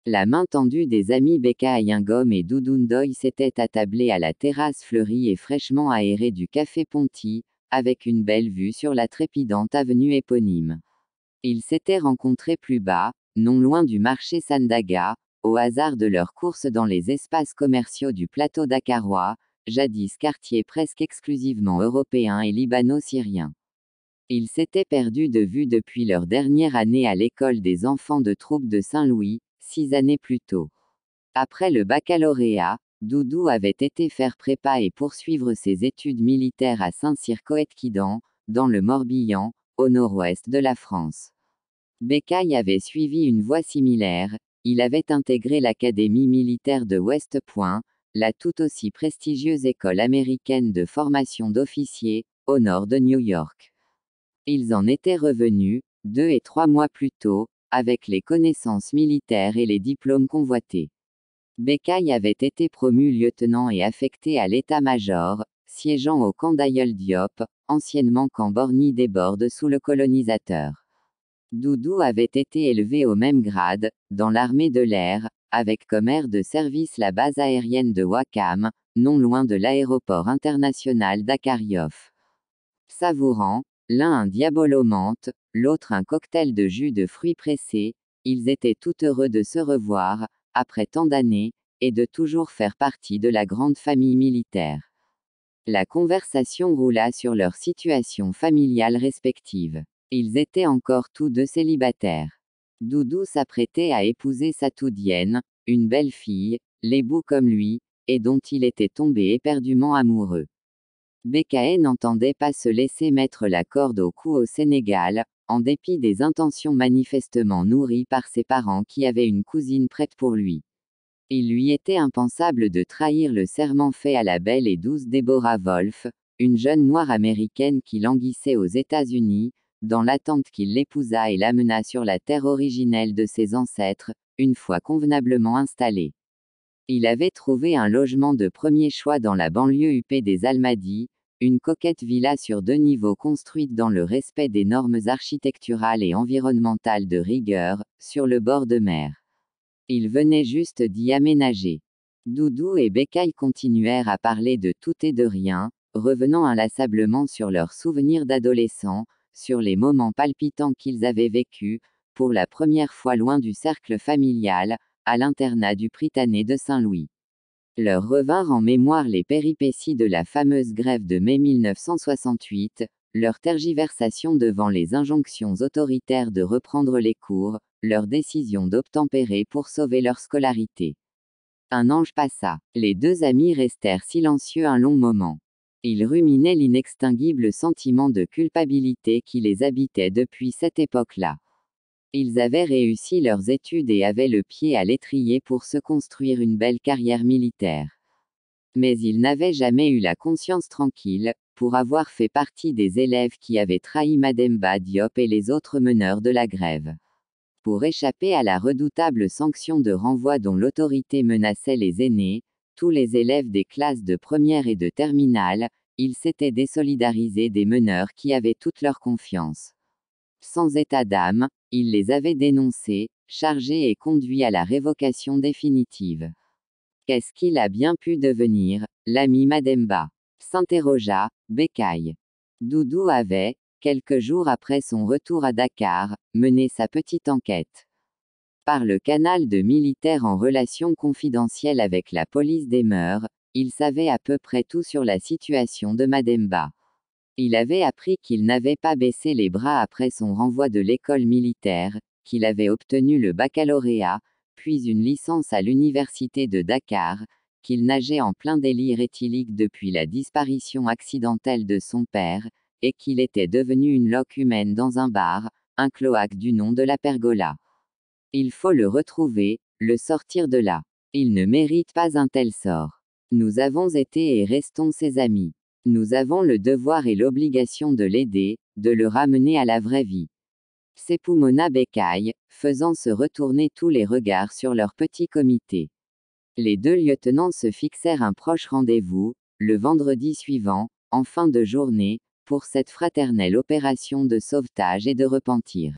La main tendue des amis Bécaye Ingom et Doudou Ndoye s'était attablée à la terrasse fleurie et fraîchement aérée du Café Ponty, avec une belle vue sur la trépidante avenue éponyme. Ils s'étaient rencontrés plus bas, non loin du marché Sandaga, au hasard de leur course dans les espaces commerciaux du plateau dakarois, jadis quartier presque exclusivement européen et libano-syrien. Ils s'étaient perdus de vue depuis leur dernière année à l'école des enfants de troupe de Saint-Louis, 6 années plus tôt. Après le baccalauréat, Doudou avait été faire prépa et poursuivre ses études militaires à Saint-Cyr-Coëtquidan, dans le Morbihan, au nord-ouest de la France. Bécaye avait suivi une voie similaire, il avait intégré l'Académie militaire de West Point, la tout aussi prestigieuse école américaine de formation d'officiers, au nord de New York. Ils en étaient revenus, 2 et 3 mois plus tôt, avec les connaissances militaires et les diplômes convoités. Bécaye avait été promu lieutenant et affecté à l'état-major, siégeant au camp d'Aïeul Diop, anciennement camp Borny-des-Bordes sous le colonisateur. Doudou avait été élevé au même grade, dans l'armée de l'air, avec comme aire de service la base aérienne de Wakam, non loin de l'aéroport international d'Akaryof. Savourant, l'un un diabolo menthe, l'autre un cocktail de jus de fruits pressés, ils étaient tout heureux de se revoir, après tant d'années, et de toujours faire partie de la grande famille militaire. La conversation roula sur leur situation familiale respective. Ils étaient encore tous deux célibataires. Doudou s'apprêtait à épouser Satoudienne, une belle fille, l'époux comme lui, et dont il était tombé éperdument amoureux. Bécaye n'entendait pas se laisser mettre la corde au cou au Sénégal, en dépit des intentions manifestement nourries par ses parents qui avaient une cousine prête pour lui. Il lui était impensable de trahir le serment fait à la belle et douce Deborah Wolf, une jeune noire américaine qui languissait aux États-Unis, dans l'attente qu'il l'épousât et l'amenât sur la terre originelle de ses ancêtres, une fois convenablement installé. Il avait trouvé un logement de premier choix dans la banlieue huppée des Almadies, une coquette villa sur 2 niveaux construite dans le respect des normes architecturales et environnementales de rigueur, sur le bord de mer. Il venait juste d'y aménager. Doudou et Bécaye continuèrent à parler de tout et de rien, revenant inlassablement sur leurs souvenirs d'adolescents, sur les moments palpitants qu'ils avaient vécus, pour la première fois loin du cercle familial, à l'internat du Prytanée de Saint-Louis. Leur revinrent en mémoire les péripéties de la fameuse grève de mai 1968, leur tergiversation devant les injonctions autoritaires de reprendre les cours, leur décision d'obtempérer pour sauver leur scolarité. Un ange passa. Les 2 amis restèrent silencieux un long moment. Ils ruminaient l'inextinguible sentiment de culpabilité qui les habitait depuis cette époque-là. Ils avaient réussi leurs études et avaient le pied à l'étrier pour se construire une belle carrière militaire. Mais ils n'avaient jamais eu la conscience tranquille, pour avoir fait partie des élèves qui avaient trahi Mademba Diop et les autres meneurs de la grève. Pour échapper à la redoutable sanction de renvoi dont l'autorité menaçait les aînés, tous les élèves des classes de première et de terminale, ils s'étaient désolidarisés des meneurs qui avaient toute leur confiance. Sans état d'âme, ils les avaient dénoncés, chargés et conduits à la révocation définitive. Qu'est-ce qu'il a bien pu devenir, l'ami Mademba? S'interrogea Bécaye. Doudou avait, quelques jours après son retour à Dakar, mené sa petite enquête. Par le canal de militaires en relation confidentielle avec la police des mœurs, il savait à peu près tout sur la situation de Mademba. Il avait appris qu'il n'avait pas baissé les bras après son renvoi de l'école militaire, qu'il avait obtenu le baccalauréat, puis une licence à l'université de Dakar, qu'il nageait en plein délire éthylique depuis la disparition accidentelle de son père, et qu'il était devenu une loque humaine dans un bar, un cloaque du nom de la Pergola. Il faut le retrouver, le sortir de là. Il ne mérite pas un tel sort. Nous avons été et restons ses amis. Nous avons le devoir et l'obligation de l'aider, de le ramener à la vraie vie. S'époumonna Bécaye, faisant se retourner tous les regards sur leur petit comité. Les 2 lieutenants se fixèrent un proche rendez-vous, le vendredi suivant, en fin de journée, pour cette fraternelle opération de sauvetage et de repentir.